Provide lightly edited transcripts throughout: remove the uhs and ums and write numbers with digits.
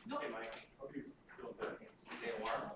Nope. Hey, Mike. Hope you're feeling good. Staying warm.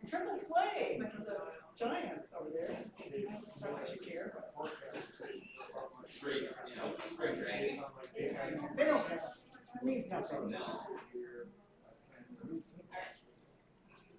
Triple play, the Giants over there. They don't care. Please no.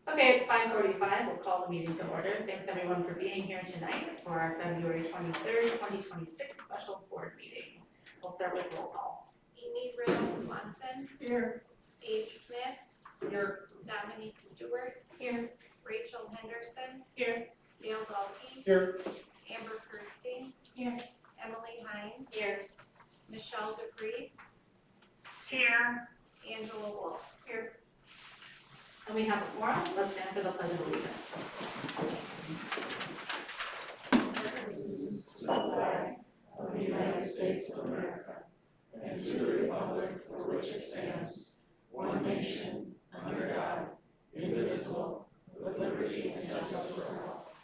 Okay, it's 5:45. We'll call the meeting to order. Thanks everyone for being here tonight for our February 23rd, 2026 special board meeting. We'll start with roll call. Amy Riddle Swanson. Here. Abe Smith. Here. Dominique Stewart. Here. Rachel Henderson. Here. Dale Galkey. Here. Amber Kirsting. Here. Emily Hines. Here. Michelle Dupree. Here. Angela Wolf. Here. And we have a quorum. Let's stand for the pledge of allegiance. To the flag of the United States of America and to the republic for which it stands, one nation, under God, indivisible, with liberty and justice for all.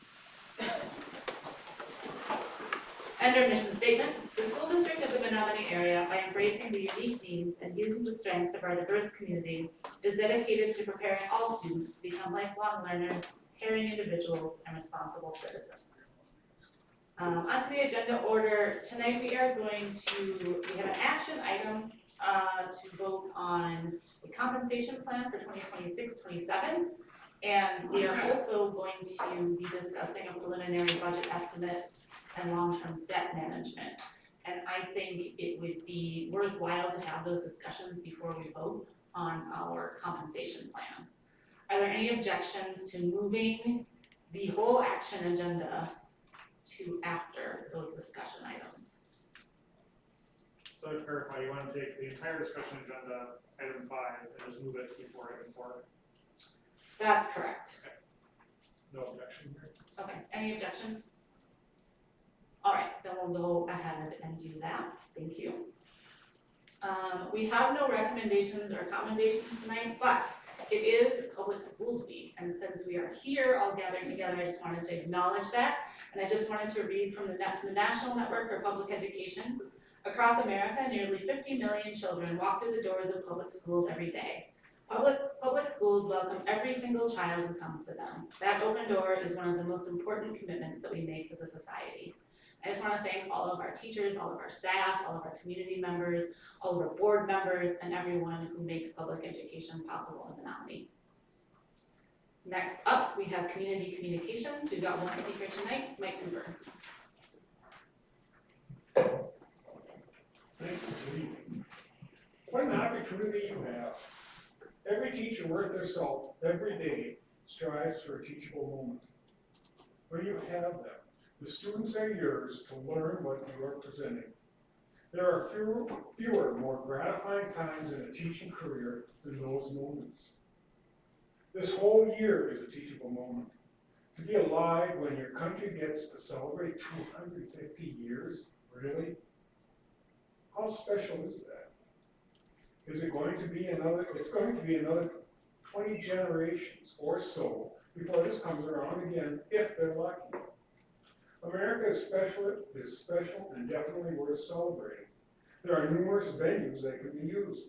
Under mission statement, the school district of the Menominee area, by embracing the unique needs and using the strengths of our diverse community, is dedicated to preparing all students to become lifelong learners, caring individuals, and responsible citizens. Onto the agenda order, tonight we have an action item to vote on the compensation plan for 2026-27, and we are also going to be discussing a preliminary budget estimate and long-term debt management. And I think it would be worthwhile to have those discussions before we vote on our compensation plan. Are there any objections to moving the whole action agenda to after those discussion items? So to clarify, you want to take the entire discussion agenda, item 5, and just move it before item 4? That's correct. No objection here. Okay, any objections? All right, then we'll go ahead and do that. Thank you. We have no recommendations or commendations tonight, but it is Public Schools Week. And since we are here all gathered together, I just wanted to acknowledge that. And I just wanted to read from the National Network for Public Education. Across America, nearly 50 million children walk through the doors of public schools every day. Public schools welcome every single child who comes to them. That open door is one of the most important commitments that we make as a society. I just want to thank all of our teachers, all of our staff, all of our community members, all of our board members, and everyone who makes public education possible in Menominee. Next up, we have community communications. We've got one speaker tonight, Mike Cooper. Thank you. Good evening. What an opportunity you have. Every teacher worth their salt every day strives for a teachable moment. When you have them, the students are yours to learn what you are presenting. There are fewer, more gratifying times in a teaching career than those moments. This whole year is a teachable moment. To be alive when your country gets to celebrate 250 years, really? How special is that? Is it going to be it's going to be another 20 generations or so before this comes around again, if they're lucky. America is special and definitely worth celebrating. There are numerous venues that can be used.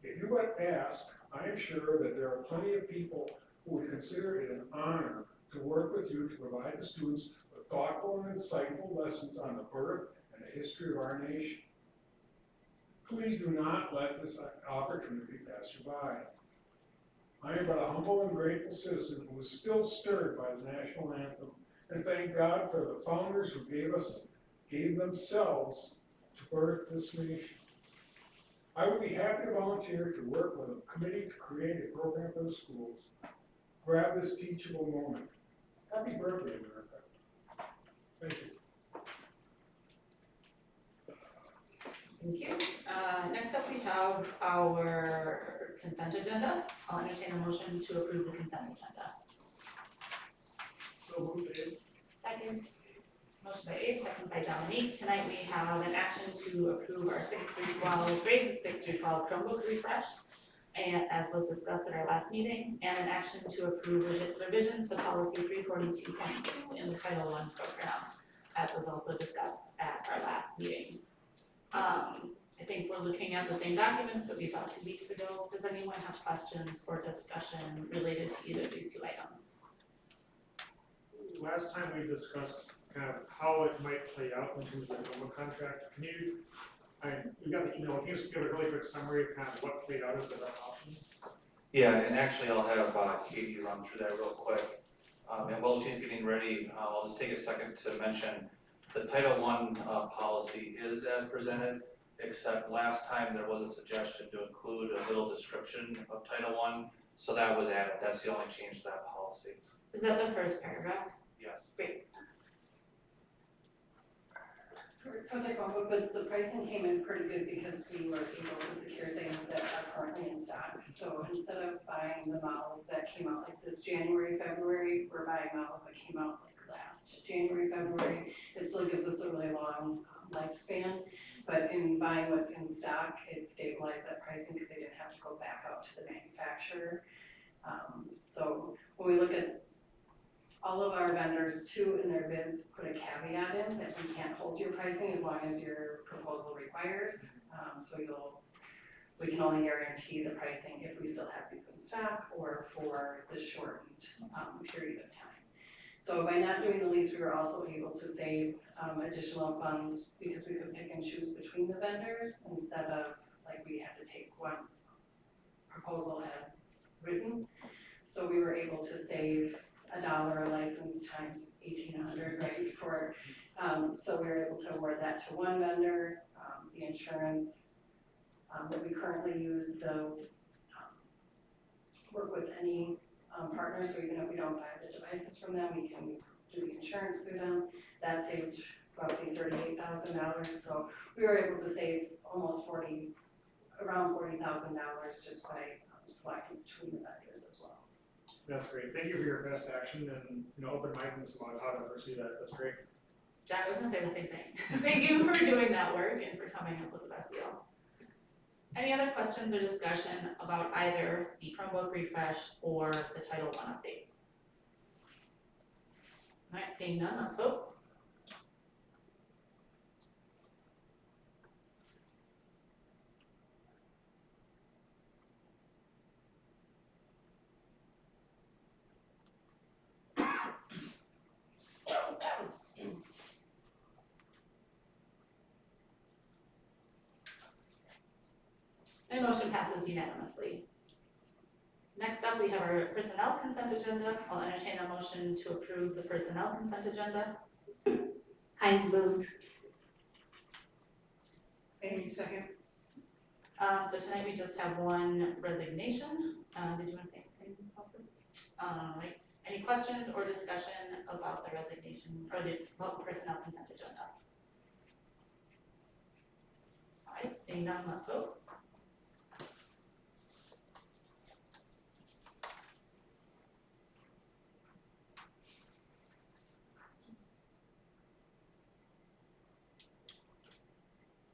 If you but ask, I am sure that there are plenty of people who would consider it an honor to work with you to provide the students with thoughtful and insightful lessons on the birth and the history of our nation. Please do not let this opportunity pass you by. I am but a humble and grateful citizen who is still stirred by the national anthem, and thank God for the founders who gave themselves to birth this nation. I would be happy to volunteer to work with a committee to create a program for the schools. Grab this teachable moment. Happy birthday, America. Thank you. Thank you. Next up, we have our consent agenda. I'll entertain a motion to approve the consent agenda. So moved, Dave. Second. Motion by Abe, second by Dominique. Tonight we have an action to approve our 6 through 12, grades 6 through 12 Chromebook refresh, and as was discussed at our last meeting, and an action to approve revisions to policy 342.2 in the Title I program, as was also discussed at our last meeting. I think we're looking at the same documents that we saw 2 weeks ago. Does anyone have questions or discussion related to either of these 2 items? Last time we discussed kind of how it might play out in terms of the Chromebook contract. Can you, we got the email, can you just give a really quick summary of kind of what played out of the options? Yeah, and actually I'll have Katie run through that real quick. And while she's getting ready, I'll just take a second to mention the Title I policy is as presented, except last time there was a suggestion to include a little description of Title I, so that was added. That's the only change to that policy. Is that the first paragraph? Yes. Great. For the Chromebooks, the pricing came in pretty good because we were able to secure things that are currently in stock. So instead of buying the models that came out like this January, February, we're buying models that came out like last January, February. It still gives us a really long lifespan, but in buying what's in stock, it stabilized that pricing because they didn't have to go back out to the manufacturer. So when we look at all of our vendors too, in their bids, put a caveat in that we can't hold your pricing as long as your proposal requires. So we can only guarantee the pricing if we still have these in stock or for the shortened period of time. So by not doing the lease, we were also able to save additional funds because we could pick and choose between the vendors instead of like we had to take one proposal as written. So we were able to save $1 a license times 1,800, right? For so we were able to award that to one vendor. The insurance that we currently use, though, work with any partner. So even if we don't buy the devices from them, we can do the insurance through them. That saved roughly $38,000. So we were able to save almost around $40,000 just by selecting between the vendors as well. That's great. Thank you for your fast action and open-mindedness about how to pursue that. That's great. Jack, I was gonna say the same thing. Thank you for doing that work and for coming up with the best deal. Any other questions or discussion about either the Chromebook refresh or the Title I updates? All right, seeing none, let's vote. And motion passes unanimously. Next up, we have our personnel consent agenda. I'll entertain a motion to approve the personnel consent agenda. Heinz moves. Amy, second. So tonight we just have one resignation. Did you want to say anything about this? Right. Any questions or discussion about the resignation or the personnel consent agenda? All right, seeing none, let's vote.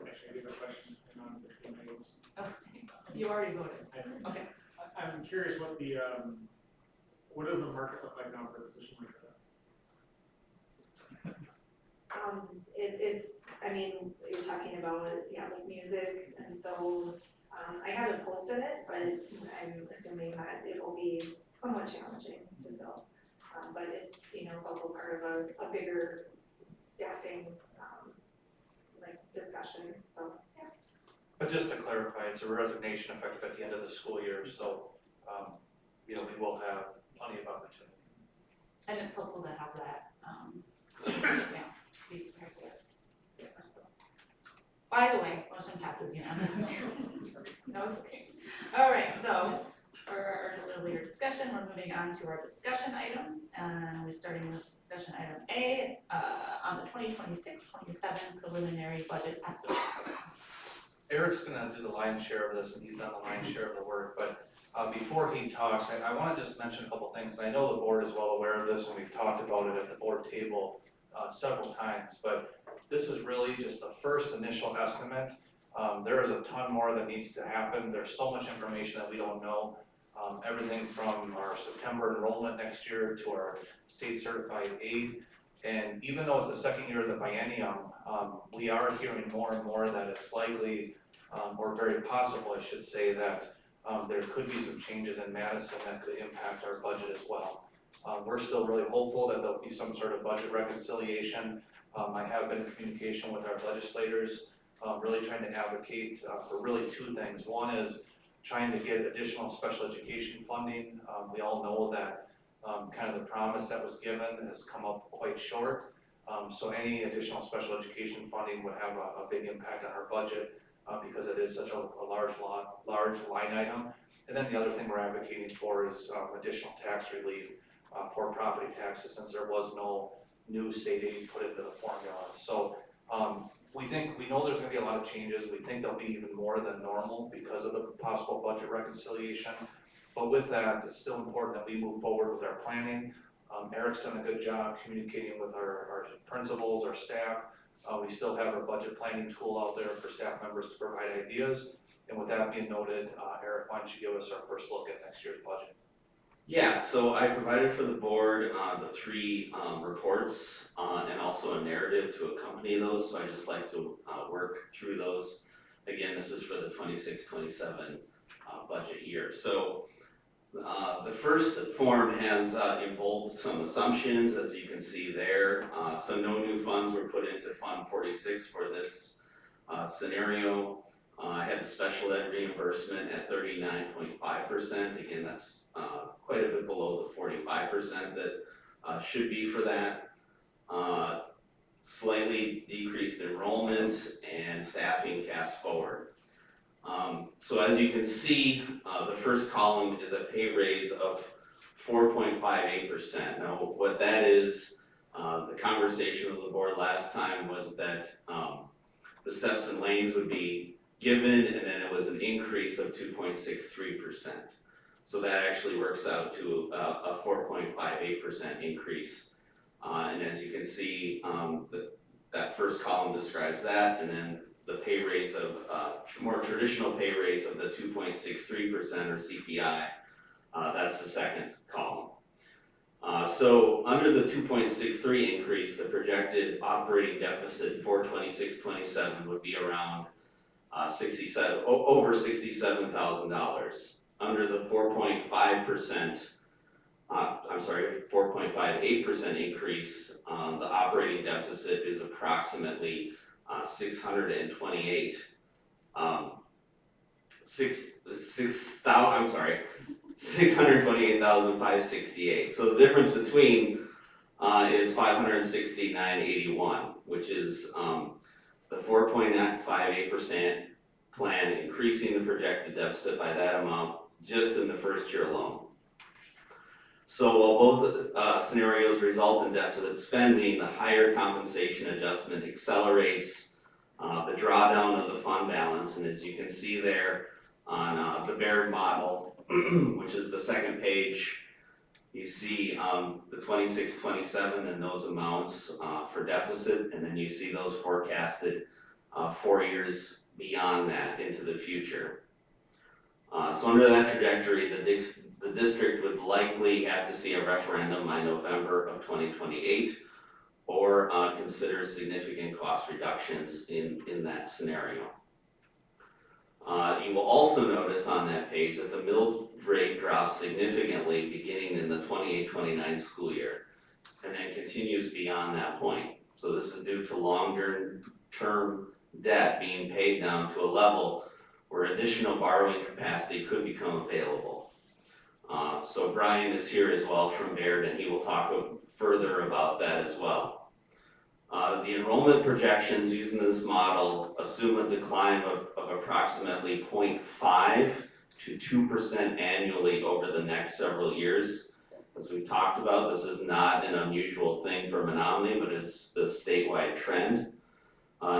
Actually, I did have a question on between items. Okay, you already voted. Okay. I'm curious what the, what does the market look like now for a position like that? I mean, you're talking about, yeah, like music, and so, I haven't posted it, but I'm assuming that it will be somewhat challenging to fill. But it's, it's also part of a bigger staffing, like discussion, so, yeah. But just to clarify, it's a resignation effective at the end of the school year, so, we will have plenty of opportunity. And it's helpful to have that, advance, be prepared for it. So. By the way, motion passes unanimously. No, it's okay. All right, so for our earlier discussion, we're moving on to our discussion items. We're starting with discussion item A, on the 2026-27 preliminary budget estimates. Eric's gonna do the lion's share of this, and he's done the lion's share of the work, but before he talks, I wanna just mention a couple things, and I know the board is well aware of this, and we've talked about it at the board table several times, but this is really just the first initial estimate. There is a ton more that needs to happen. There's so much information that we don't know. Everything from our September enrollment next year to our state certified aid. And even though it's the second year of the biennium, we are hearing more and more that it's likely, or very possible, I should say, that there could be some changes in Madison that could impact our budget as well. We're still really hopeful that there'll be some sort of budget reconciliation. I have been in communication with our legislators, really trying to advocate for really two things. One is trying to get additional special education funding. We all know that kind of the promise that was given has come up quite short. So any additional special education funding would have a big impact on our budget because it is such a large line item. And then the other thing we're advocating for is additional tax relief for property taxes, since there was no new state aid put into the formula. So we know there's gonna be a lot of changes. We think there'll be even more than normal because of the possible budget reconciliation. But with that, it's still important that we move forward with our planning. Eric's done a good job communicating with our principals, our staff. We still have our budget planning tool out there for staff members to provide ideas. And with that being noted, Eric, why don't you give us our first look at next year's budget? Yeah, so I provided for the board the three reports and also a narrative to accompany those. So I just like to work through those. Again, this is for the 26-27 budget year. So the first form has in bold some assumptions, as you can see there. So no new funds were put into Fund 46 for this scenario. I had the special ed reimbursement at 39.5%. Again, that's quite a bit below the 45% that should be for that. Slightly decreased enrollment and staffing cast forward. So as you can see, the first column is a pay raise of 4.58%. Now what that is, the conversation with the board last time was that the steps and lanes would be given, and then it was an increase of 2.63%. So that actually works out to a 4.58% increase. And as you can see, that first column describes that, and then the pay raise of, more traditional pay raise of the 2.63% or CPI, that's the second column. So under the 2.63 increase, the projected operating deficit for 26-27 would be around over $67,000. Under the 4.58% increase, the operating deficit is approximately $628,568. So the difference between is $569.81, which is the 4.58% plan, increasing the projected deficit by that amount just in the first year alone. So while both scenarios result in deficit spending, the higher compensation adjustment accelerates the drawdown of the fund balance. And as you can see there on the Baird model, which is the second page, you see the 26-27 and those amounts for deficit, and then you see those forecasted 4 years beyond that into the future. So under that trajectory, the district would likely have to see a referendum by November of 2028 or consider significant cost reductions in that scenario. You will also notice on that page that the mill rate drops significantly beginning in the 28-29 school year and then continues beyond that point. So this is due to longer-term debt being paid down to a level where additional borrowing capacity could become available. So Brian is here as well from Baird, and he will talk further about that as well. The enrollment projections using this model assume a decline of approximately 0.5 to 2% annually over the next several years. As we talked about, this is not an unusual thing for Menominee, but it's the statewide trend.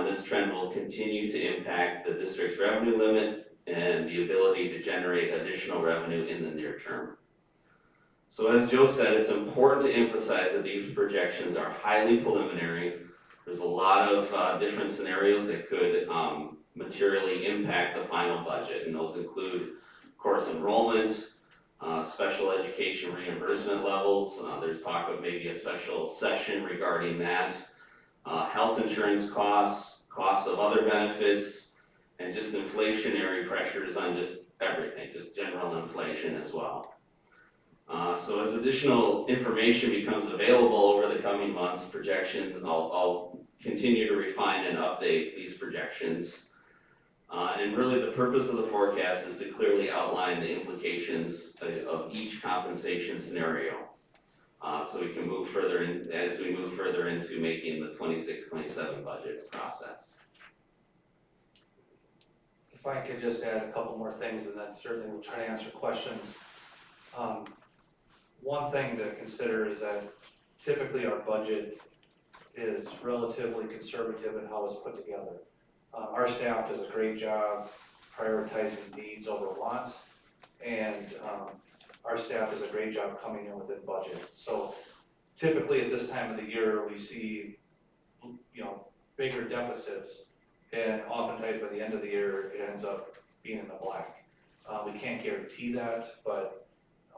This trend will continue to impact the district's revenue limit and the ability to generate additional revenue in the near term. So as Joe said, it's important to emphasize that these projections are highly preliminary. There's a lot of different scenarios that could materially impact the final budget, and those include, of course, enrollment, special education reimbursement levels. There's talk of maybe a special session regarding that. Health insurance costs, costs of other benefits, and just inflationary pressures on just everything, just general inflation as well. So as additional information becomes available over the coming months, projections, and I'll continue to refine and update these projections. And really the purpose of the forecast is to clearly outline the implications of each compensation scenario. So we can move further in, as we move further into making the 26-27 budget process. If I could just add a couple more things, and then certainly we'll try to answer questions. One thing to consider is that typically our budget is relatively conservative in how it's put together. Our staff does a great job prioritizing needs over wants, and our staff does a great job coming in within budget. So typically at this time of the year, we see, bigger deficits, and oftentimes by the end of the year, it ends up being in the black. We can't guarantee that, but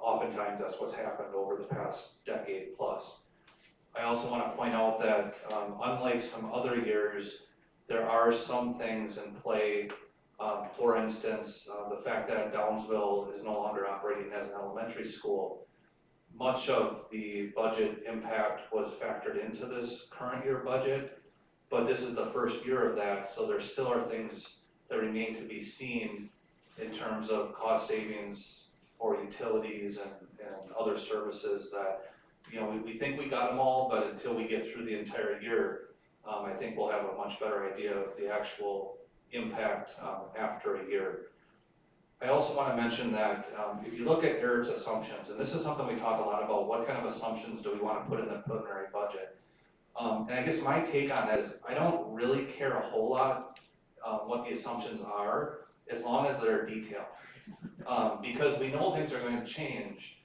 oftentimes that's what's happened over the past decade plus. I also want to point out that unlike some other years, there are some things in play. For instance, the fact that Downsville is no longer operating as an elementary school. Much of the budget impact was factored into this current year budget, but this is the first year of that, so there still are things that remain to be seen in terms of cost savings for utilities and other services that, we think we got them all, but until we get through the entire year, I think we'll have a much better idea of the actual impact after a year. I also want to mention that if you look at ERIC's assumptions, and this is something we talk a lot about, what kind of assumptions do we want to put in the preliminary budget? And I guess my take on that is I don't really care a whole lot what the assumptions are, as long as they're detailed. Because we know things are going to change,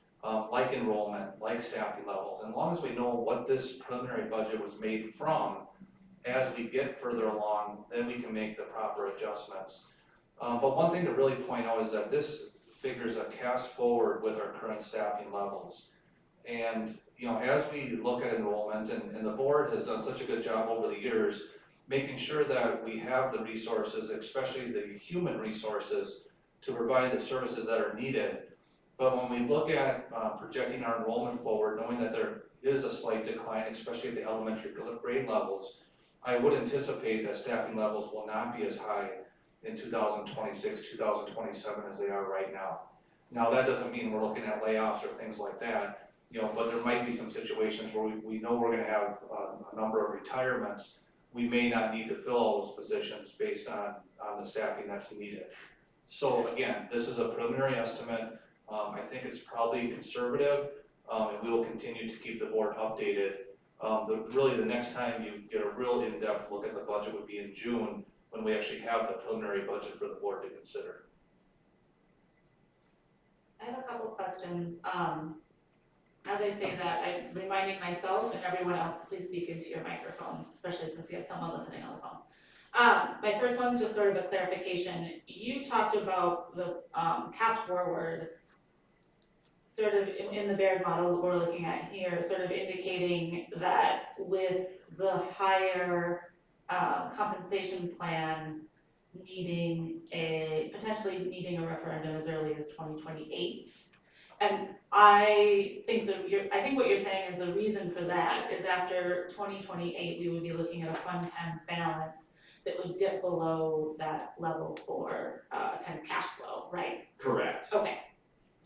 like enrollment, like staffing levels, and as long as we know what this preliminary budget was made from, as we get further along, then we can make the proper adjustments. But one thing to really point out is that this figures a cast forward with our current staffing levels. And as we look at enrollment, and the board has done such a good job over the years, making sure that we have the resources, especially the human resources, to provide the services that are needed. But when we look at projecting our enrollment forward, knowing that there is a slight decline, especially at the elementary grade levels, I would anticipate that staffing levels will not be as high in 2026, 2027 as they are right now. Now, that doesn't mean we're looking at layoffs or things like that, but there might be some situations where we know we're going to have a number of retirements. we may not need to fill all those positions based on the staffing that's needed. So again, this is a preliminary estimate. I think it's probably conservative, and we will continue to keep the board updated. Really, the next time you get a real in-depth look at the budget would be in June, when we actually have the preliminary budget for the board to consider. I have a couple questions. As I say that, I'm reminding myself and everyone else, please speak into your microphones, especially since we have someone listening on the phone. My first one's just sort of a clarification. You talked about the cast forward, sort of in the Baird model that we're looking at here, sort of indicating that with the higher compensation plan potentially needing a referendum as early as 2028. And I think what you're saying is the reason for that is after 2028, we would be looking at a Fund 10 balance that would dip below that level for kind of cash flow, right? Correct. Okay,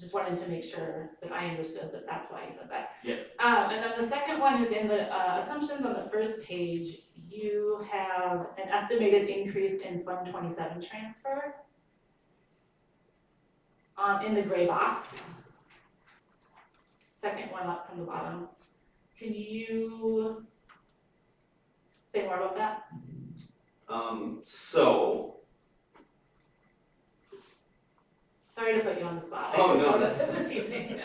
just wanted to make sure that I understood that that's why you said that. Yeah. And then the second one is in the assumptions on the first page, you have an estimated increase in Fund 27 transfer in the gray box. Second one up from the bottom. Can you say more about that? So, Sorry to put you on the spot. Oh, I just no, noticed it this evening.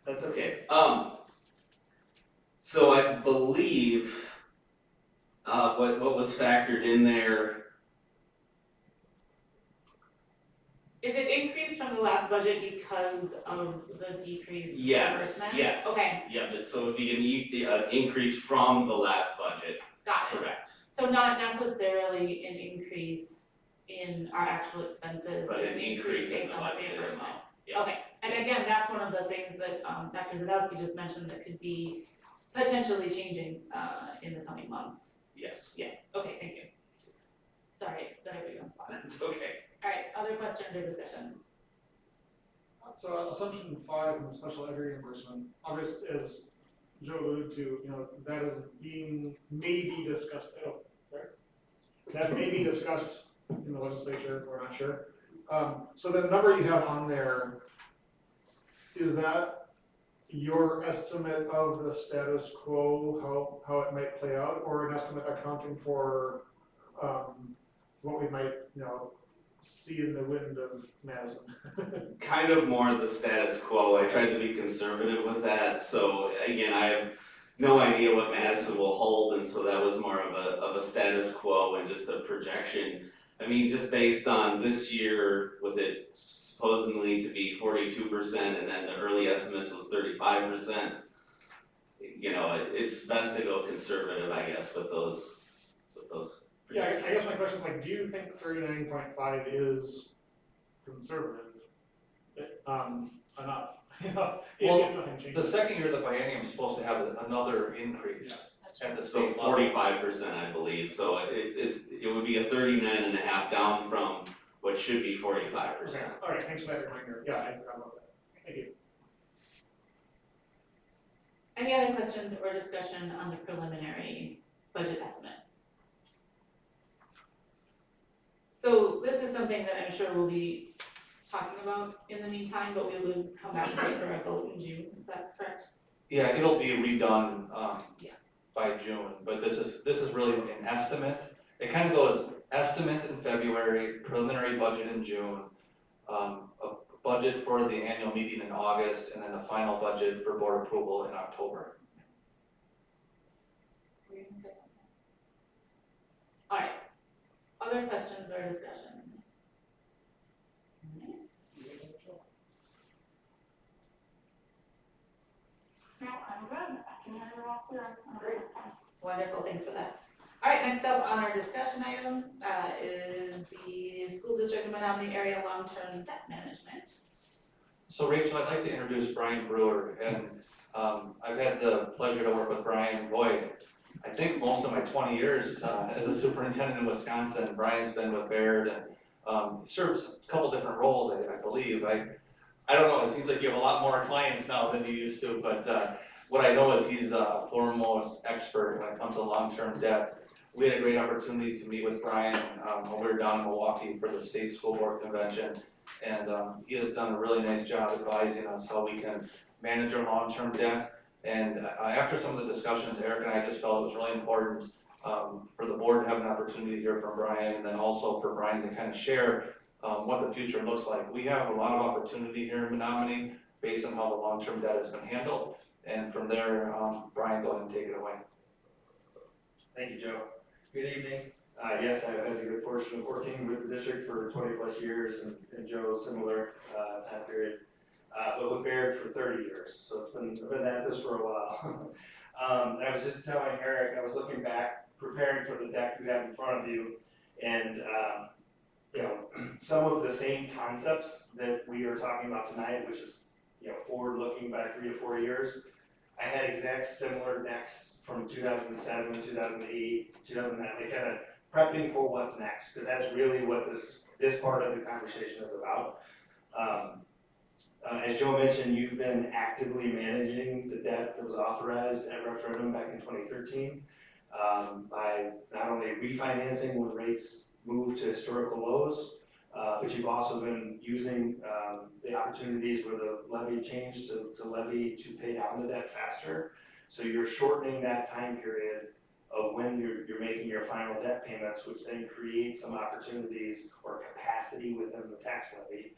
that's okay. So I believe, what was factored in there, Is it increased from the last budget because of the decreased Yes, reimbursement? yes. Okay, yeah, but so it'd be an increase from the last budget, got it. correct? So not necessarily an increase in our actual expenses, But an increase in based the on the budget, reimbursement. yeah. Okay, and again, that's one of the things that Dr. Zadowski just mentioned that could be potentially changing in the coming months. Yes, Yes, okay, thank you. Sorry that I put you on the spot. that's okay. All right, other questions or discussion? So assumption 5 in the special ed reimbursement, obviously, as Joe alluded to, that is maybe discussed, that may be discussed in the legislature, we're not sure. So the number you have on there, is that your estimate of the status quo, how it might play out, or an estimate accounting for, what we might, see in the wind of Madison? Kind of more the status quo. I tried to be conservative with that, so again, I have no idea what Madison will hold, and so that was more of a status quo and just a projection. I mean, just based on this year, with it supposedly to be 42%, and then the early estimates was 35%. It's best to go conservative, I guess, with those Yeah, I guess my question is like, do you think 39.5 is conservative? Enough, if nothing changes? The second year of the biennium is supposed to have another increase at the So state level. 45%, I believe, so it would be a 39.5 down from what should be 45%. Okay, all right, thanks for that reminder. Yeah, I forgot about that. Thank you. Any other questions or discussion on the preliminary budget estimate? So this is something that I'm sure we'll be talking about in the meantime, but we would come back to it for a vote in June, is that correct? Yeah, it'll be redone, Yeah. by June, but this is really an estimate. It kind of goes estimate in February, preliminary budget in June, a budget for the annual meeting in August, and then the final budget for board approval in October. Were you gonna say something? All right, other questions or discussion? No, I'm good. I can hear you all clear. Great. Wonderful, thanks for that. All right, next up on our discussion item is the school district of Menominee area long-term debt management. So Rachel, I'd like to introduce Brian Brewer, and I've had the pleasure to work with Brian, boy, I think most of my 20 years as a superintendent in Wisconsin. Brian's been with Baird and serves a couple different roles, I believe. I don't know, it seems like you have a lot more clients now than you used to, but what I know is he's a foremost expert when it comes to long-term debt. we had a great opportunity to meet with Brian, when we were down in Milwaukee for the state school board convention. And, he has done a really nice job advising us how we can manage our long-term debt. And after some of the discussions, Eric and I just felt it was really important, for the board to have an opportunity to hear from Brian, and then also for Brian to kind of share, what the future looks like. We have a lot of opportunity here in Menominee based on how the long-term debt has been handled. And from there, Brian, go ahead and take it away. Thank you, Joe. Good evening. Yes, I've had the good fortune of working with the district for 20+ years, and Joe, similar time period. But with Baird for 30 years, so I've been at this for a while. And I was just telling Eric, I was looking back, preparing for the deck you have in front of you, and some of the same concepts that we are talking about tonight, which is forward-looking by 3 to 4 years. I had exact similar decks from 2007, 2008, 2009, they kind of prepping for what's next, because that's really what this part of the conversation is about. As Joe mentioned, you've been actively managing the debt that was authorized at referendum back in 2013 by not only refinancing when rates moved to historical lows, but you've also been using the opportunities where the levy changed to levy to pay down the debt faster. So you're shortening that time period of when you're making your final debt payments, which then creates some opportunities or capacity within the tax levy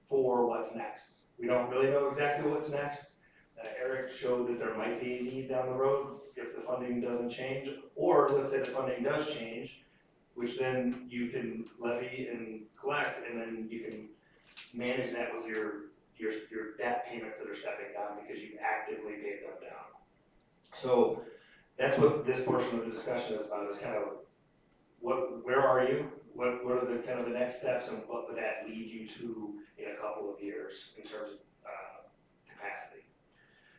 for what's next. We don't really know exactly what's next. Eric showed that there might be a need down the road if the funding doesn't change, or let's say the funding does change, which then you can levy and collect, and then you can manage that with your debt payments that are stepping down because you've actively paid them down. So that's what this portion of the discussion is about, is kind of where are you? What are the kind of the next steps, and what would that lead you to in a couple of years in terms of capacity?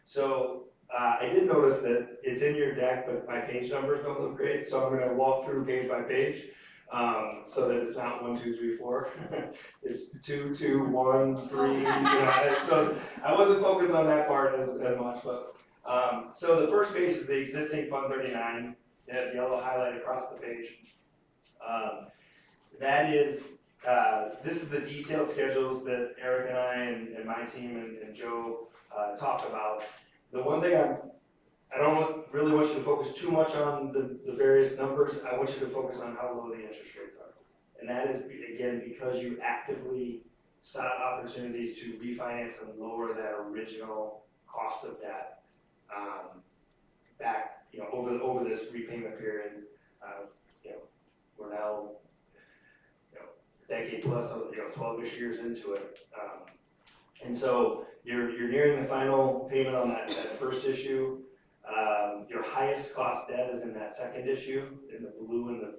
So I did notice that it's in your deck, but my page numbers don't look great, so I'm going to walk through page by page so that it's not 1, 2, 3, 4. It's 2, 2, 1, 3. So I wasn't focused on that part as much, but so the first page is the existing Fund 39. It has yellow highlight across the page. That is, this is the detailed schedules that Eric and I and my team and Joe talked about. The one thing I don't really want you to focus too much on the various numbers. I want you to focus on how low the interest rates are. And that is, again, because you actively sought opportunities to refinance and lower that original cost of debt back, over this repayment period. We're now, a decade plus, 12-ish years into it. And so you're nearing the final payment on that first issue. Your highest cost debt is in that second issue, in the blue and the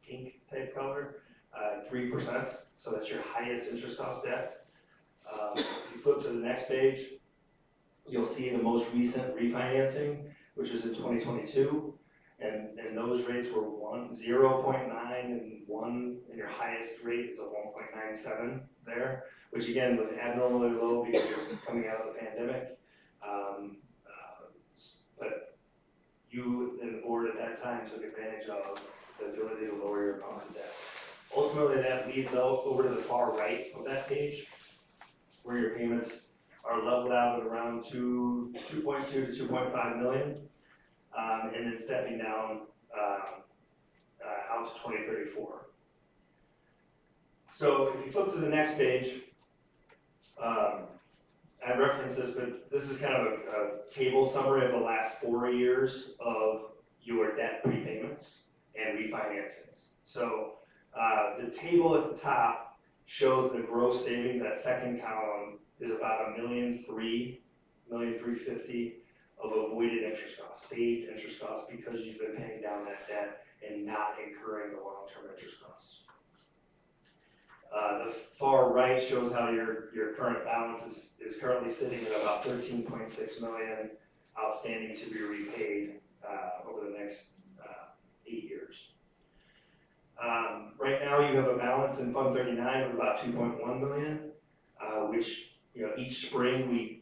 pink type color, 3%. So that's your highest interest cost debt. If you flip to the next page, you'll see the most recent refinancing, which is in 2022. And those rates were 0.9 and 1, and your highest rate is a 1.97 there, which again was abnormally low because you're coming out of the pandemic. But you and the board at that time took advantage of the ability to lower your cost of debt. Ultimately, that leads over to the far right of that page, where your payments are leveled out at around 2.2 to 2.5 million. And then stepping down out to 2034. So if you flip to the next page, I referenced this, but this is kind of a table summary of the last 4 years of your debt prepayments and refinancings. So the table at the top shows the gross savings. That second column is about $1,350,000 of avoided interest costs, saved interest costs, because you've been paying down that debt and not incurring the long-term interest costs. The far right shows how your current balance is currently sitting at about $13.6 million outstanding to be repaid over the next 8 years. Right now you have a balance in Fund 39 of about $2.1 million, which each spring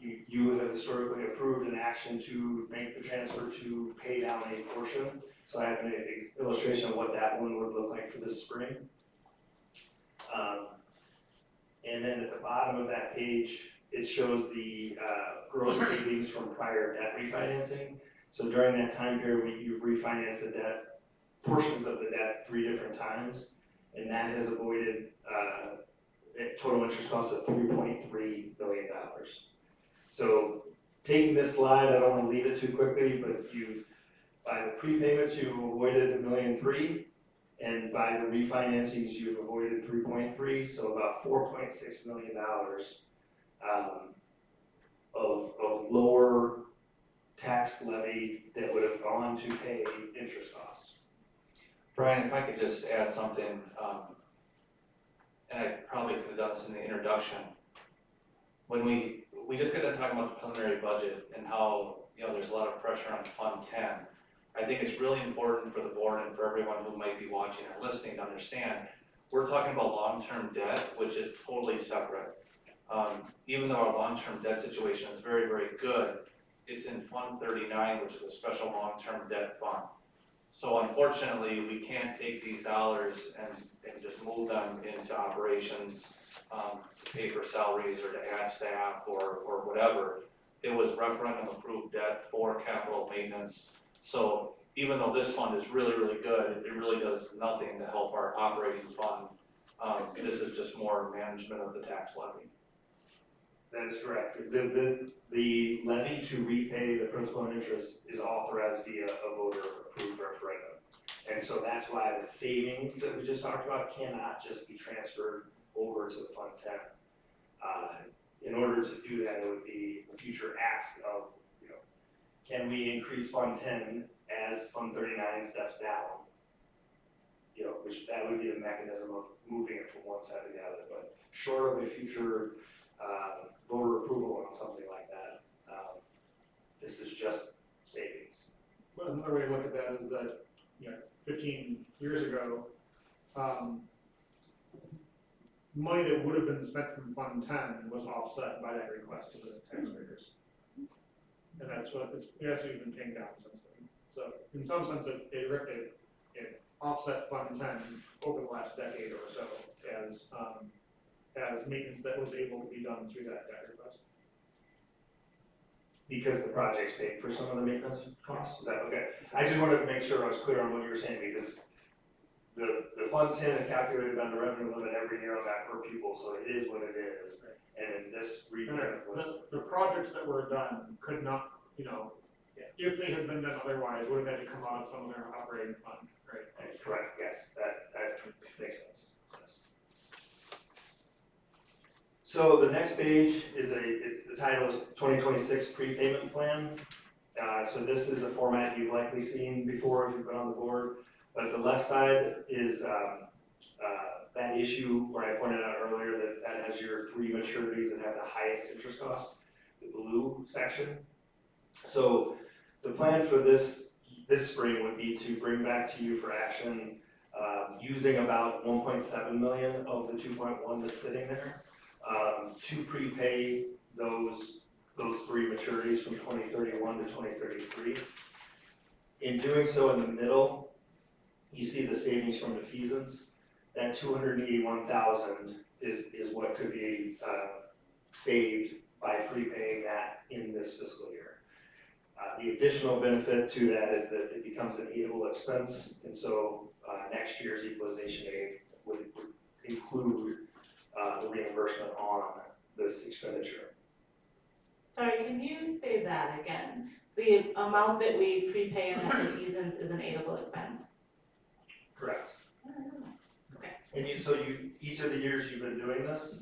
you have historically approved an action to make the transfer to pay down a portion. So I have an illustration of what that one would look like for this spring. And then at the bottom of that page, it shows the gross savings from prior debt refinancing. So during that time period, you've refinanced the debt, portions of the debt 3 different times, and that has avoided a total interest cost of $3.3 billion. So taking this slide, I don't want to leave it too quickly, but by the prepayments, you've avoided $1.3 million, and by the refinancings, you've avoided 3.3, so about $4.6 million of lower tax levy that would have gone to pay interest costs. Brian, if I could just add something, and I probably could have done this in the introduction. When we just got done talking about the preliminary budget and how, there's a lot of pressure on Fund 10. I think it's really important for the board and for everyone who might be watching or listening to understand, we're talking about long-term debt, which is totally separate. Even though our long-term debt situation is very, very good, it's in Fund 39, which is a special long-term debt fund. So unfortunately, we can't take these dollars and just move them into operations to pay for salaries or to add staff or whatever. It was referendum approved debt for capital maintenance. So even though this fund is really, really good, it really does nothing to help our operating fund. This is just more management of the tax levy. That is correct. The levy to repay the principal and interest is authorized via a voter-approved referendum. And so that's why the savings that we just talked about cannot just be transferred over to the Fund 10. In order to do that, it would be a future ask of, can we increase Fund 10 as Fund 39 steps down? Which that would be the mechanism of moving it from one side to the other. But short of a future voter approval on something like that, this is just savings. But another way to look at that is that, 15 years ago, money that would have been spent from Fund 10 was offset by that request to the taxpayers. And that's what we've been paying down since then. So in some sense, it offset Fund 10 over the last decade or so as maintenance that was able to be done through that debt request. Because the project's paid for some of the maintenance costs, is that okay? I just wanted to make sure I was clear on what you were saying, because the Fund 10 is calculated on the revenue limit every year on that per pupil, so it is what it is. And this repayment was. The projects that were done could not, if they had been done otherwise, would have had to come out of some of their operating fund, right? Correct, yes, that makes sense. Yes. So the next page is the title is 2026 prepayment plan. So this is a format you've likely seen before if you've been on the board. But at the left side is that issue where I pointed out earlier that has your 3 maturities that have the highest interest cost, the blue section. So the plan for this spring would be to bring back to you for action using about 1.7 million of the 2.1 that's sitting there to prepay those 3 maturities from 2031 to 2033. In doing so, in the middle, you see the savings from defeasance. That 281,000 is what could be saved by prepaying that in this fiscal year. The additional benefit to that is that it becomes an aidable expense, and so next year's equalization aid would include the reimbursement on this expenditure. Sorry, can you say that again? The amount that we prepay in that defeasance is an aidable expense? Correct. Okay. And each of the years you've been doing this,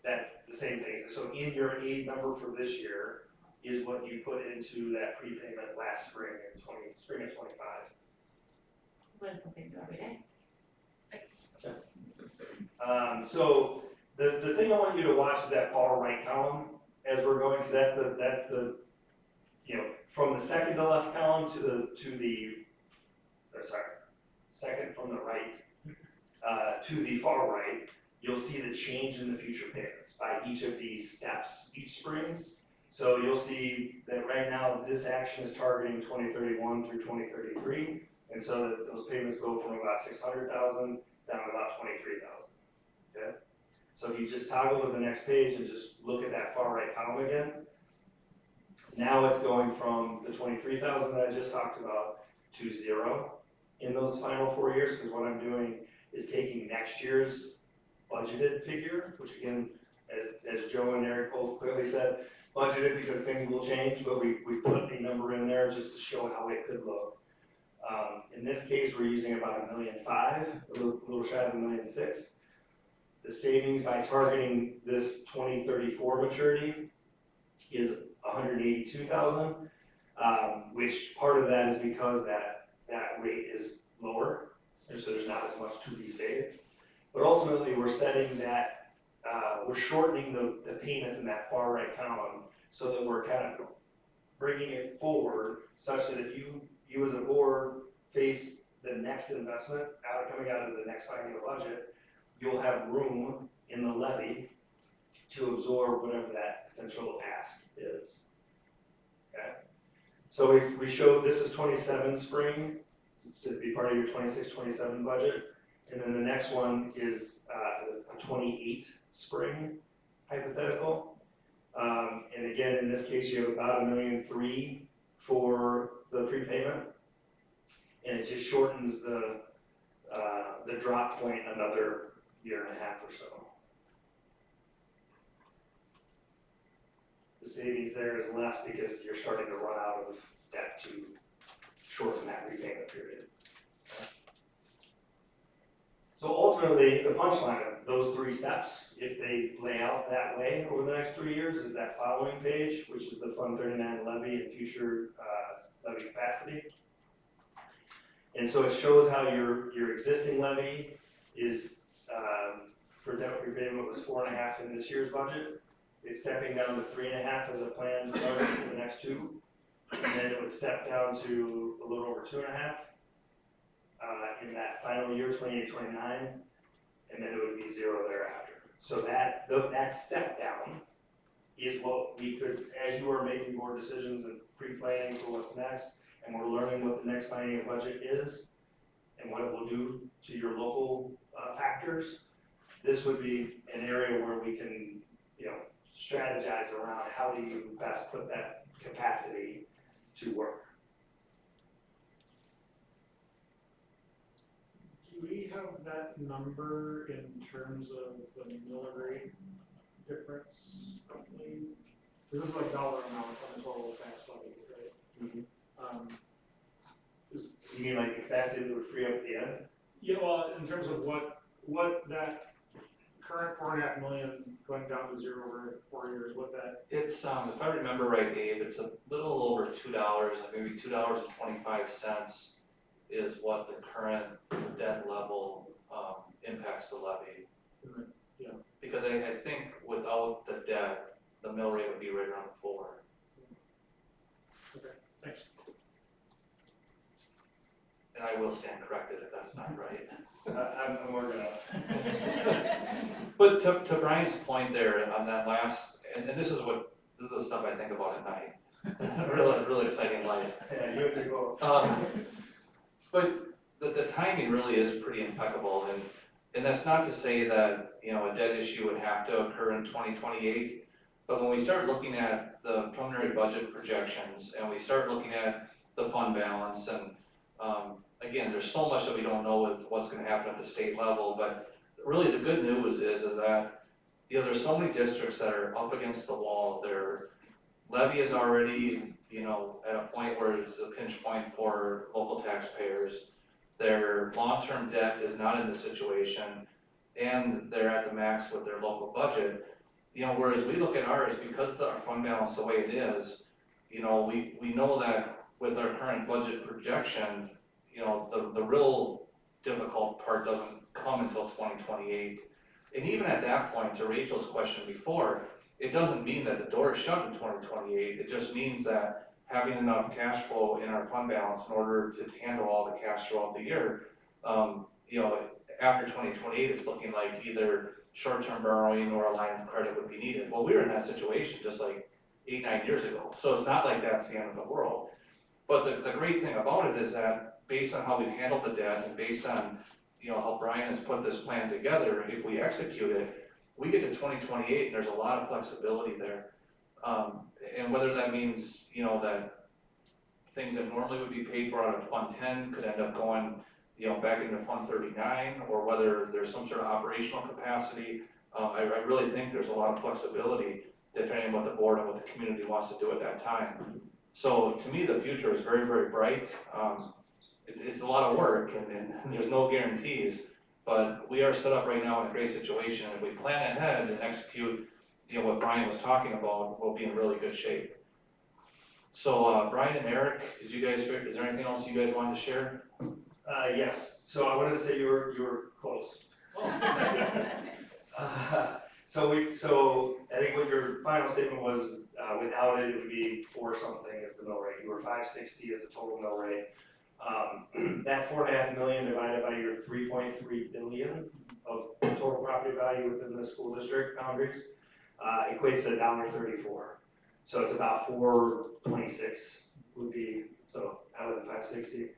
that the same thing. So in your aid number for this year is what you put into that prepayment last spring in spring of 25. Learn something new every day. Thanks. So the thing I want you to watch is that far right column as we're going, because that's the from the second to left column second from the right to the far right, you'll see the change in the future payments by each of these steps each spring. So you'll see that right now this action is targeting 2031 through 2033. And so that those payments go from about 600,000 down to about 23,000, okay? So if you just toggle to the next page and just look at that far right column again, now it's going from the 23,000 that I just talked about to 0 in those final 4 years, because what I'm doing is taking next year's budgeted figure, which again, as Joe and Eric both clearly said, budgeted because things will change, but we put a number in there just to show how it could look. In this case, we're using about $1.5 million, a little shy of $1.6 million. The savings by targeting this 2034 maturity is $182,000, which part of that is because that rate is lower, and so there's not as much to be saved. But ultimately, we're setting that, we're shortening the payments in that far right column so that we're kind of bringing it forward such that if you as a board face the next investment coming out of the next biennial budget, you'll have room in the levy to absorb whatever that potential ask is. Okay? So we showed, this is 27 spring, it's to be part of your 26-27 budget. And then the next one is a 28 spring hypothetical. And again, in this case, you have about $1.3 million for the prepayment. And it just shortens the drop point another 1.5 years or so. The savings there is less because you're starting to run out of debt to shorten that repayment period. So ultimately, the punchline of those 3 steps, if they lay out that way over the next 3 years, is that following page, which is the Fund 39 levy and future levy capacity. And so it shows how your existing levy is, for debt repayment was 4.5 in this year's budget. It's stepping down to 3.5 as a planned target for the next 2. And then it would step down to a little over 2.5 in that final year, 28-29, and then it would be 0 thereafter. So that step down is what we could, as you are making more decisions and pre-planning for what's next, and we're learning what the next biennial budget is and what it will do to your local factors, this would be an area where we can, strategize around how do you best put that capacity to work. Do we have that number in terms of the mill rate difference roughly? This is like dollar amount on the total tax levy, right? Mm-hmm. You mean like the capacity that would free up at the end? Yeah, well, in terms of what that current 4.5 million going down to 0 over 4 years, what that. It's, if I remember right, Dave, it's a little over $2, maybe $2.25 is what the current debt level impacts the levy. Yeah. Because I think without the debt, the mill rate would be right around 4. Okay, thanks. And I will stand corrected if that's not right. I'm working on it. But to Brian's point there on that last, and this is the stuff I think about at night. really exciting life. Yeah, you have to go. But the timing really is pretty impeccable, and that's not to say that, a debt issue would have to occur in 2028. But when we start looking at the preliminary budget projections and we start looking at the fund balance and again, there's so much that we don't know with what's gonna happen at the state level, but really the good news is that, there's so many districts that are up against the wall. Their levy is already, at a point where it's a pinch point for local taxpayers. Their long-term debt is not in this situation, and they're at the max with their local budget. Whereas we look at ours, because our fund balance the way it is, we know that with our current budget projection, the real difficult part doesn't come until 2028. And even at that point, to Rachel's question before, it doesn't mean that the door is shut in 2028. It just means that having enough cash flow in our fund balance in order to handle all the cash throughout the year, after 2028, it's looking like either short-term borrowing or a line of credit would be needed. Well, we were in that situation just like 8-9 years ago. So it's not like that's the end of the world. But the great thing about it is that based on how we've handled the debt and based on, you know, how Brian has put this plan together, if we execute it, we get to 2028 and there's a lot of flexibility there. And whether that means, you know, that things that normally would be paid for out of Fund 10 could end up going, you know, back into Fund 39, or whether there's some sort of operational capacity. I really think there's a lot of flexibility depending on what the board and what the community wants to do at that time. So to me, the future is very, very bright. It's a lot of work and there's no guarantees, but we are set up right now in a great situation. If we plan ahead and execute, you know, what Brian was talking about, we'll be in really good shape. So Brian and Eric, is there anything else you guys wanted to share? Yes, so I wanted to say you were close. So I think what your final statement was, without it, it would be 4 something as the mill rate. You were 560 as a total mill rate. That 4.5 million divided by your 3.3 billion of total property value within the school district boundaries, equates to $1.34. So it's about 426 would be, so out of the 560.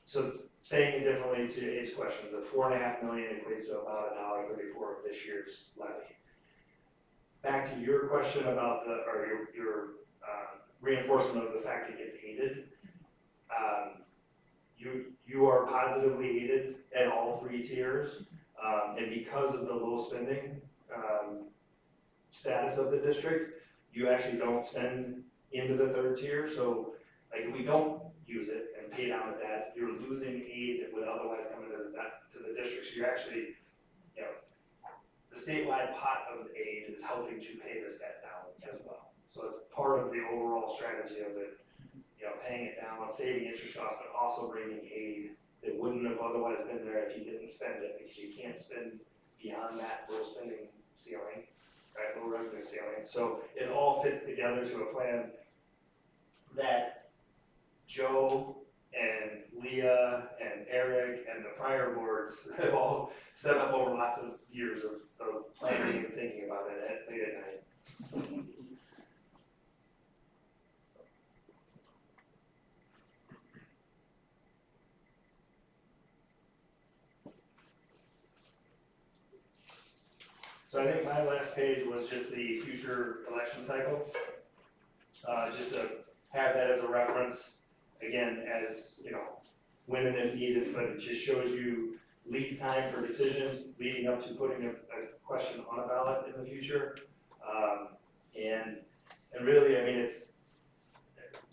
So saying it differently to Abe's question, the 4.5 million equates to about $1.34 of this year's levy. Back to your question about your reinforcement of the fact it gets aided. You are positively aided at all 3 tiers, and because of the low spending status of the district, you actually don't spend into the 3rd tier. So like if we don't use it and pay down at that, you're losing aid that would otherwise come into the district. So you're actually, you know, the statewide pot of aid is helping to pay this debt down as well. So it's part of the overall strategy of it, you know, paying it down, saving interest costs, but also bringing aid that wouldn't have otherwise been there if you didn't spend it, because you can't spend beyond that low spending ceiling, right, low revenue ceiling. So it all fits together to a plan that Joe and Leah and Eric and the prior boards have all set up over lots of years of planning and thinking about it late at night. So I think my last page was just the future election cycle. Just to have that as a reference, again, as, you know, when and if needed, but it just shows you lead time for decisions leading up to putting a question on a ballot in the future. And really, I mean, it's,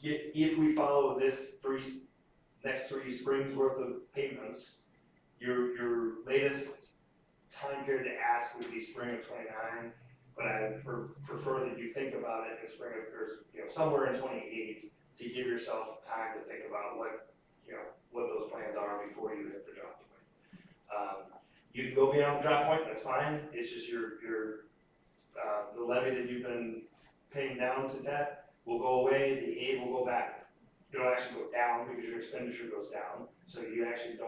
if we follow this next 3 springs worth of payments, your latest time period to ask would be spring of 29, but I would prefer that you think about it in spring of, or, you know, somewhere in 28 to give yourself time to think about what those plans are before you hit the drop point. You can go beyond the drop point, that's fine. It's just the levy that you've been paying down to debt will go away, the aid will go back. It'll actually go down because your expenditure goes down, so you actually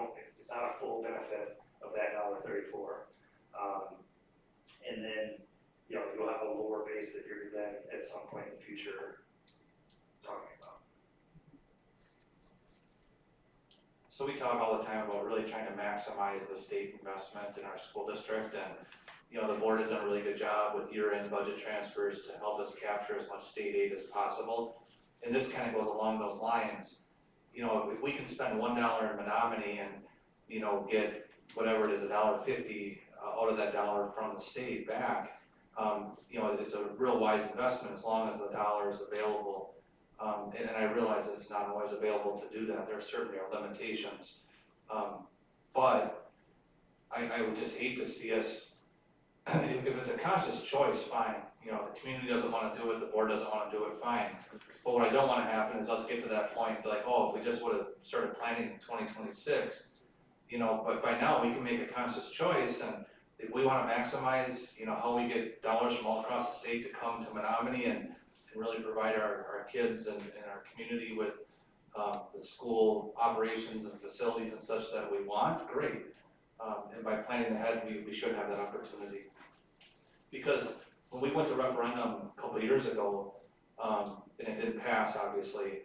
it's not a full benefit of that $1.34. And then, you know, you'll have a lower base that you're then at some point in the future talking about. So we talk all the time about really trying to maximize the state investment in our school district, and, you know, the board has done a really good job with year-end budget transfers to help us capture as much state aid as possible. And this kind of goes along those lines. You know, if we can spend $1 in Menominee and, you know, get whatever it is, $1.50 out of that dollar from the state back, you know, it's a real wise investment as long as the dollar is available. And I realize that it's not always available to do that. There certainly are limitations. But I would just hate to see us, if it's a conscious choice, fine. You know, the community doesn't want to do it, the board doesn't want to do it, fine. But what I don't want to happen is us get to that point, like, oh, if we just would have started planning in 2026, you know, but by now we can make a conscious choice, and if we want to maximize, you know, how we get dollars from all across the state to come to Menominee and really provide our kids and our community with the school operations and facilities and such that we want, great. And by planning ahead, we should have that opportunity. Because when we went to referendum a couple of years ago, and it didn't pass, obviously,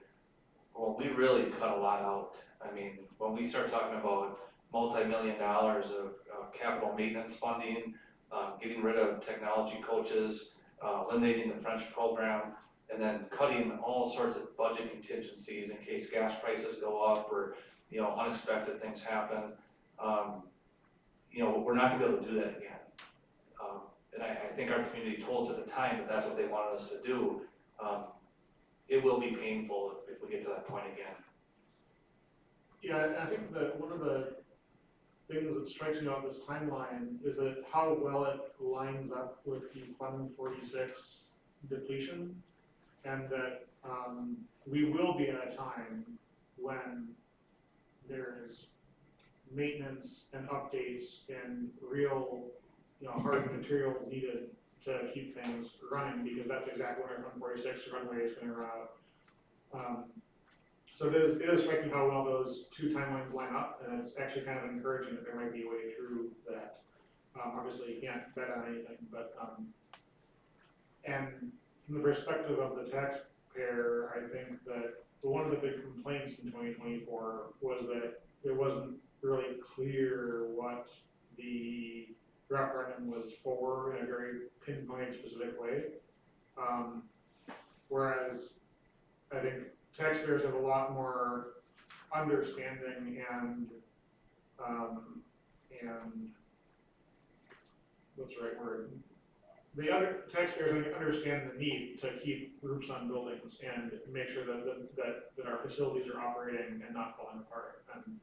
well, we really cut a lot out. I mean, when we start talking about multi-million dollars of capital maintenance funding, getting rid of technology coaches, eliminating the French program, and then cutting all sorts of budget contingencies in case gas prices go up or, you know, unexpected things happen. You know, we're not gonna be able to do that again. And I think our community told us at the time that that's what they wanted us to do. It will be painful if we get to that point again. Yeah, and I think that one of the things that strikes me about this timeline is that how well it lines up with the Fund 46 depletion. And that, we will be at a time when there's maintenance and updates and real, you know, hard materials needed to keep things running, because that's exactly when our Fund 46 runway is gonna run out. So it is striking how well those two timelines line up, and it's actually kind of encouraging that there might be a way through that. Obviously, you can't bet on anything, but, and from the perspective of the taxpayer, I think that one of the big complaints in 2024 was that it wasn't really clear what the referendum was for in a very pinpoint specific way. Whereas I think taxpayers have a lot more understanding and what's the right word? The other taxpayers, I think, understand the need to keep roofs on buildings and make sure that our facilities are operating and not falling apart. And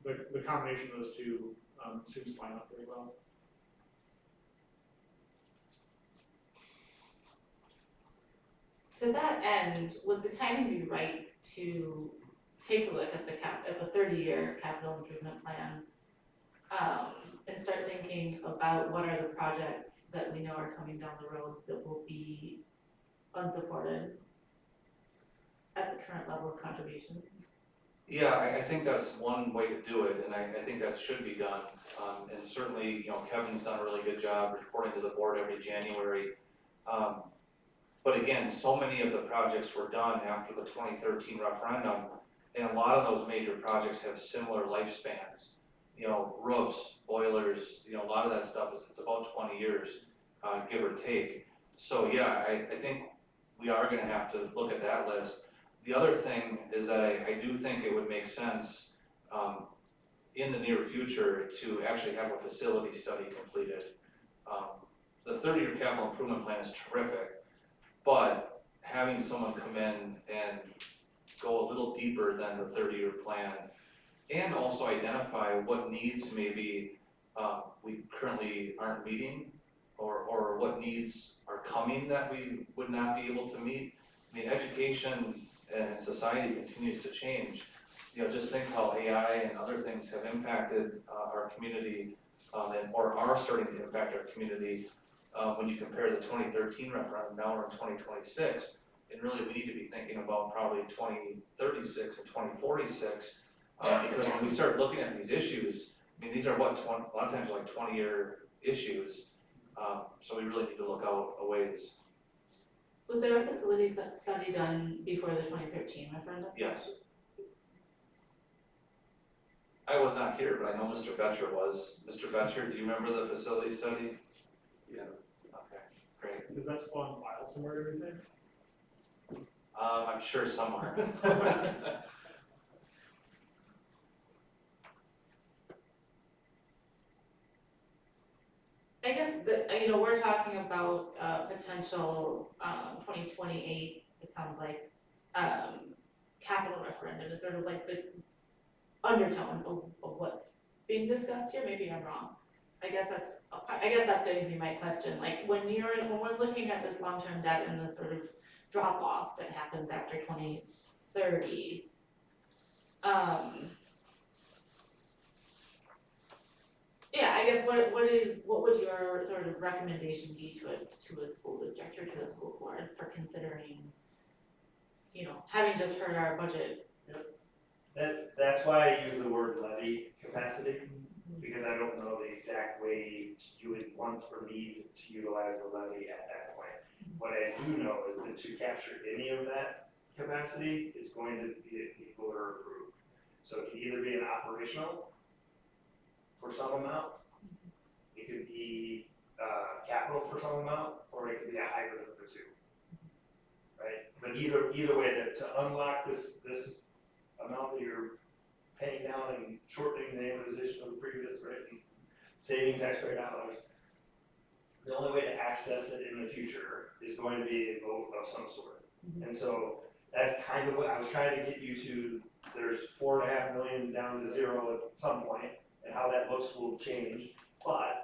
the combination of those two seems to line up very well. To that end, would the timing be right to take a look at the 30-year capital improvement plan, and start thinking about what are the projects that we know are coming down the road that will be unsupported at the current level of contributions? Yeah, I think that's one way to do it, and I think that should be done. And certainly, you know, Kevin's done a really good job reporting to the board every January. But again, so many of the projects were done after the 2013 referendum, and a lot of those major projects have similar lifespans. You know, roofs, boilers, you know, a lot of that stuff it's about 20 years, give or take. So yeah, I think we are gonna have to look at that list. The other thing is that I do think it would make sense in the near future to actually have a facility study completed. The 30-year capital improvement plan is terrific, but having someone come in and go a little deeper than the 30-year plan and also identify what needs maybe we currently aren't meeting or what needs are coming that we would not be able to meet. I mean, education and society continues to change. You know, just think how AI and other things have impacted our community or are starting to impact our community when you compare the 2013 referendum, now we're in 2026, and really we need to be thinking about probably 2036 and 2046 because when we start looking at these issues, I mean, these are a lot of times like 20-year issues, so we really need to look out a ways. Was there a facility study done before the 2013 referendum? Yes. I was not here, but I know Mr. Betcher was. Mr. Betcher, do you remember the facility study? Yeah. Okay, great. Is that still on file somewhere, do you think? I'm sure somewhere. I guess you know, we're talking about potential 2028, it sounds like, capital referendum is sort of like the undertone of what's being discussed here. Maybe I'm wrong. I guess that's going to be my question. Like when we're looking at this long-term debt and the sort of drop off that happens after 2030, yeah, I guess what would your sort of recommendation be to a school district or to a school board for considering, you know, having just heard our budget? That's why I use the word levy capacity, because I don't know the exact way you would want or need to utilize the levy at that point. What I do know is that to capture any of that, capacity is going to be voter approved. So it can either be an operational for some amount, it could be, capital for some amount, or it could be a hybrid of the two. Right, but either way, to unlock this amount that you're paying down and shortening the amortization of the previous rate and saving taxpayer dollars, the only way to access it in the future is going to be a vote of some sort. And so that's kind of what I was trying to get you to. There's 4.5 million down to 0 at some point, and how that looks will change. But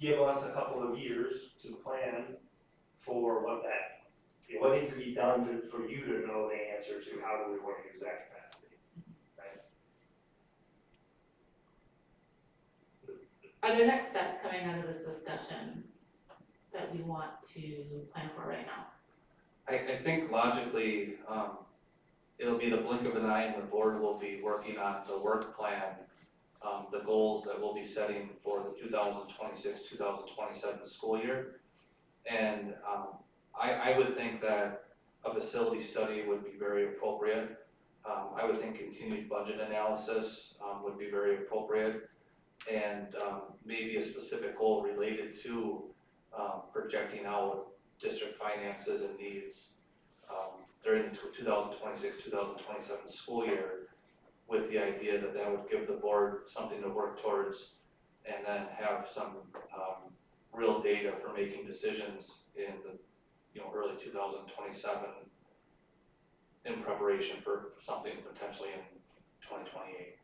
give us a couple of years to plan for what needs to be done for you to know the answer to how do we want to use that capacity, right? Are there next steps coming out of this discussion that we want to plan for right now? I think logically, it'll be the blink of an eye and the board will be working on the work plan, the goals that we'll be setting for the 2026-2027 school year. And I would think that a facility study would be very appropriate. I would think continued budget analysis would be very appropriate. And maybe a specific goal related to projecting out district finances and needs during the 2026-2027 school year, with the idea that that would give the board something to work towards, and then have some real data for making decisions in the early 2027 in preparation for something potentially in 2028.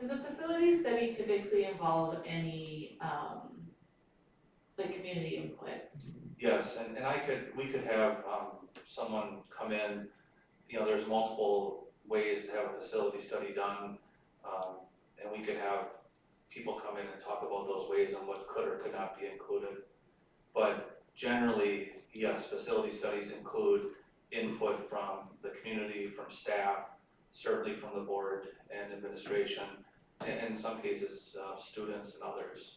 Does a facility study typically involve any, like community input? Yes, and we could have someone come in, there's multiple ways to have a facility study done, and we could have people come in and talk about those ways and what could or could not be included. But generally, yes, facility studies include input from the community, from staff, certainly from the board and administration, and in some cases, students and others.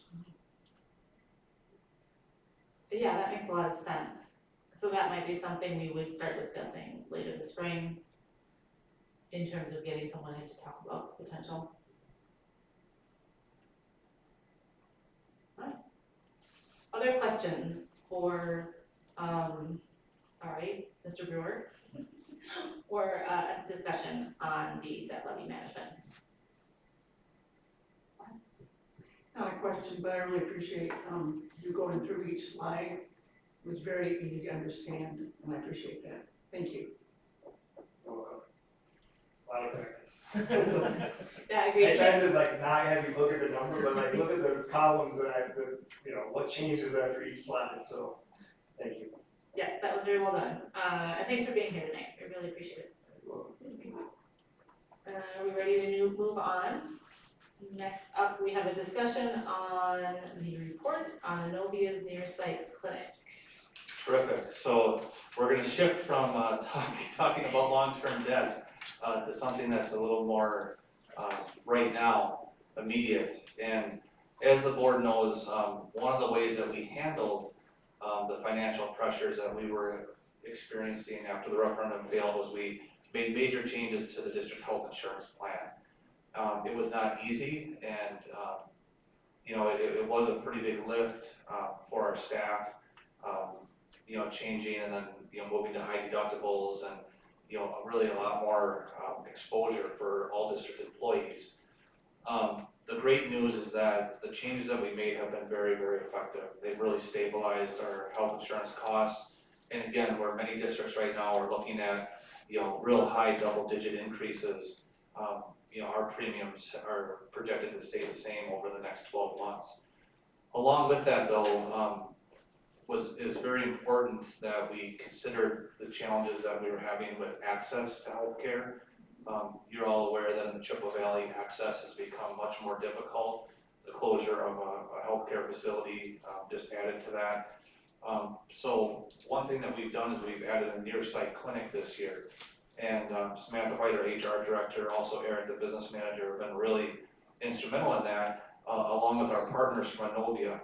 So yeah, that makes a lot of sense. So that might be something we would start discussing later this spring in terms of getting someone in to talk about the potential. Alright. Other questions for, Mr. Brewer? Or a discussion on the debt levy management? Not a question, but I really appreciate you going through each slide. It was very easy to understand, and I appreciate that. Thank you. A lot of practice. Yeah, I agree. I tried to not have you look at the number, but look at the columns what changes after each slide, so thank you. Yes, that was very well done. And thanks for being here tonight. I really appreciate it. Are we ready to move on? Next up, we have a discussion on the report on Novia's near site clinic. Terrific. So we're going to shift from talking about long-term debt to something that's a little more right now, immediate. And as the board knows, one of the ways that we handled the financial pressures that we were experiencing after the referendum failed was we made major changes to the district health insurance plan. It was not easy, and it was a pretty big lift for our staff. Changing and then moving to high deductibles and really a lot more exposure for all district employees. The great news is that the changes that we made have been very, very effective. They've really stabilized our health insurance costs. And again, where many districts right now are looking at real high double-digit increases, our premiums are projected to stay the same over the next 12 months. Along with that, though, it was very important that we considered the challenges that we were having with access to healthcare. You're all aware that in the Chippewa Valley, access has become much more difficult. The closure of a healthcare facility just added to that. So one thing that we've done is we've added a near-site clinic this year. And Samantha White, our HR director, also Eric, the business manager, have been really instrumental in that, along with our partners from Innovia.